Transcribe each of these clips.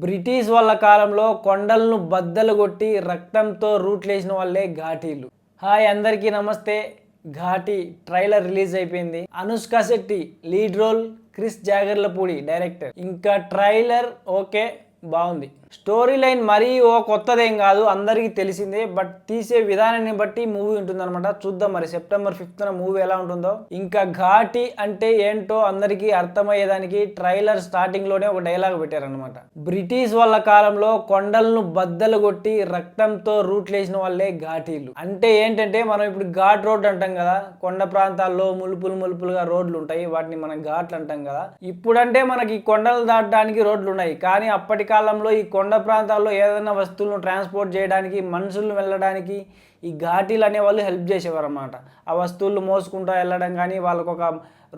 British వాళ్ళ కాలంలో కొండలను బద్దలు కొట్టి రక్తంతో రూట్లేసిన వాళ్ళే ఘాటీలు. హాయ్ అందరికీ నమస్తే. ఘాటీ ట్రైలర్ రిలీజ్ అయిపోయింది. Anushka Shetty lead role, Krish Jagarlapudi director. ఇంకా ట్రైలర్ ఓకే బాగుంది. స్టోరీ లైన్ మరీ ఓ కొత్తదేం కాదు, అందరికీ తెలిసిందే. బట్ తీసే విధానాన్ని బట్టి మూవీ ఉంటుందన్నమాట. చూద్దాం మరి సెప్టెంబర్ 5th మూవీ ఎలా ఉంటుందో. ఇంకా ఘాటి అంటే ఏంటో అందరికీ అర్థమయ్యేదానికి ట్రైలర్ స్టార్టింగ్ లోనే ఒక డైలాగ్ పెట్టారనమాట. బ్రిటిష్ వాళ్ళ కాలంలో కొండలను బద్దలు కొట్టి రక్తంతో రూట్లేసిన వాళ్ళే ఘాటీలు. అంటే ఏంటంటే మనం ఇప్పుడు ఘాట్ రోడ్ అంటాం కదా, కొండ ప్రాంతాల్లో ములుపులుగా రోడ్లు ఉంటాయి, వాటిని మనం ఘాట్లు అంటాం కదా. ఇప్పుడంటే మనకి కొండలు దాటడానికి రోడ్లు ఉన్నాయి, కానీ అప్పటి కాలంలో ఈ కొండ ప్రాంతాల్లో ఏదైనా వస్తువులను ట్రాన్స్పోర్ట్ చేయడానికి, మనుషులను వెళ్ళడానికి ఈ ఘాటీలు అనేవాళ్ళు హెల్ప్ చేసేవారు అన్నమాట. ఆ వస్తువులు మోసుకుంటూ వెళ్ళడం కానీ, వాళ్ళకు ఒక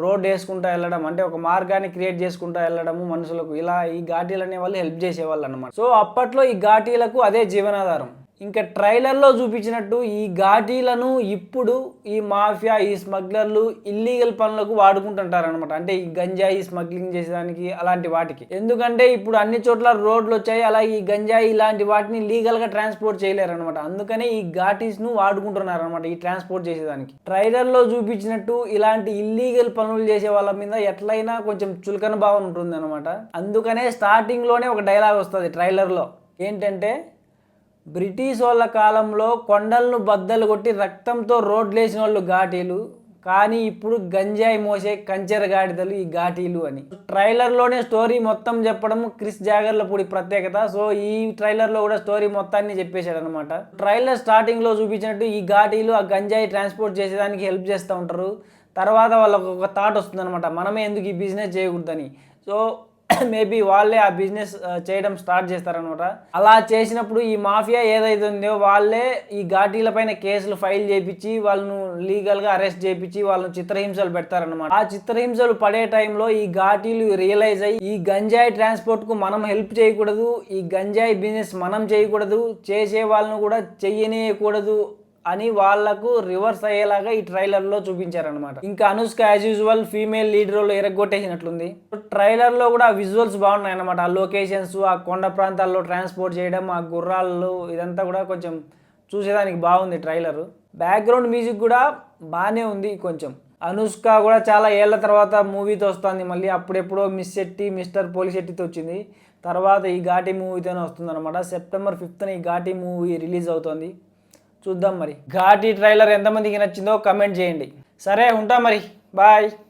రోడ్ వేసుకుంటూ వెళ్ళడం, అంటే ఒక మార్గాన్ని క్రియేట్ చేసుకుంటూ వెళ్ళడము మనుషులకు, ఇలా ఈ ఘాటీలు అనేవాళ్ళు హెల్ప్ చేసేవాళ్ళు అన్నమాట. సో అప్పట్లో ఈ ఘాటీలకు అదే జీవనాధారం. ఇంకా ట్రైలర్లో చూపించినట్టు ఈ ఘాటీలను ఇప్పుడు ఈ మాఫియా, ఈ స్మగ్లర్లు ఇల్లీగల్ పనులకు వాడుకుంటుంటారనమాట. అంటే ఈ గంజాయి స్మగ్లింగ్ చేసేదానికి, అలాంటి వాటికి. ఎందుకంటే ఇప్పుడు అన్ని చోట్ల రోడ్లు వచ్చాయి, అలా ఈ గంజాయి ఇలాంటి వాటిని లీగల్గా ట్రాన్స్పోర్ట్ చేయలేరు అనమాట. అందుకనే ఈ ఘాటీస్ను వాడుకుంటున్నారు అనమాట ఈ ట్రాన్స్పోర్ట్ చేసేదానికి. ట్రైలర్లో చూపించినట్టు ఇలాంటి ఇల్లీగల్ పనులు చేసే వాళ్ళ మీద ఎట్లయినా కొంచెం చులకన భావన ఉంటుంది అనమాట. అందుకనే స్టార్టింగ్లోనే ఒక డైలాగ్ వస్తుంది ట్రైలర్లో. ఏంటంటే, బ్రిటిష్ వాళ్ళ కాలంలో కొండలను బద్దలు కొట్టి రక్తంతో రోడ్లేసిన వాళ్ళు ఘాటీలు, కానీ ఇప్పుడు గంజాయి మోసే కంచెర గాడిదలు ఈ ఘాటీలు అని. ట్రైలర్లోనే స్టోరీ మొత్తం చెప్పడం క్రిస్ జాగర్లపూడి ప్రత్యేకత. సో ఈ ట్రైలర్లో కూడా స్టోరీ మొత్తాన్ని చెప్పేశాడు అనమాట. ట్రైలర్ స్టార్టింగ్లో చూపించినట్టు ఈ ఘాటీలు ఆ గంజాయి ట్రాన్స్పోర్ట్ చేసేదానికి హెల్ప్ చేస్తూ ఉంటారు. తర్వాత వాళ్ళకు ఒక థాట్ వస్తుంది అనమాట, మనమే ఎందుకు ఈ బిజినెస్ చేయకూడదని. సో మేబీ వాళ్ళే ఆ బిజినెస్ చేయడం స్టార్ట్ చేస్తారనమాట. అలా చేసినప్పుడు ఈ మాఫియా ఏదైతే ఉందో వాళ్ళే ఈ ఘాటీల పైన కేసులు ఫైల్ చేయించి వాళ్ళను లీగల్గా అరెస్ట్ చేయించి వాళ్ళను చిత్రహింసలు పెడతారనమాట. ఆ చిత్రహింసలు పడే టైంలో ఈ ఘాటీలు రియలైజ్ అయ్యి ఈ గంజాయి ట్రాన్స్పోర్ట్కు మనం హెల్ప్ చేయకూడదు, ఈ గంజాయి బిజినెస్ మనం చేయకూడదు, చేసే వాళ్ళను కూడా చెయ్యనేయకూడదు అని వాళ్లకు రివర్స్ అయ్యేలాగా ఈ ట్రైలర్లో చూపించారనమాట. ఇంకా Anushka as usual female lead role ఎరగొట్టేసినట్లుంది. ట్రైలర్లో కూడా విజువల్స్ బాగున్నాయి అనమాట. ఆ లొకేషన్స్, ఆ కొండ ప్రాంతాల్లో ట్రాన్స్పోర్ట్ చేయడం, ఆ గుర్రాలు, ఇదంతా కూడా కొంచెం చూసేదానికి బాగుంది ట్రైలరు. బ్యాక్గ్రౌండ్ మ్యూజిక్ కూడా బాగానే ఉంది కొంచెం. అనుష్క కూడా చాలా ఏళ్ల తర్వాత మూవీతో వస్తుంది మళ్ళీ. అప్పుడెప్పుడో మిస్ శెట్టి, మిస్టర్ పోలిశెట్టితో వచ్చింది, తర్వాత ఈ ఘాటీ మూవీతోనే వస్తుంది అనమాట. సెప్టెంబర్ 5th ఈ ఘాటీ మూవీ రిలీజ్ అవుతుంది. చూద్దాం మరి ఘాటీ ట్రైలర్ ఎంతమందికి నచ్చిందో కమెంట్ చేయండి. సరే ఉంటా మరి, బాయ్.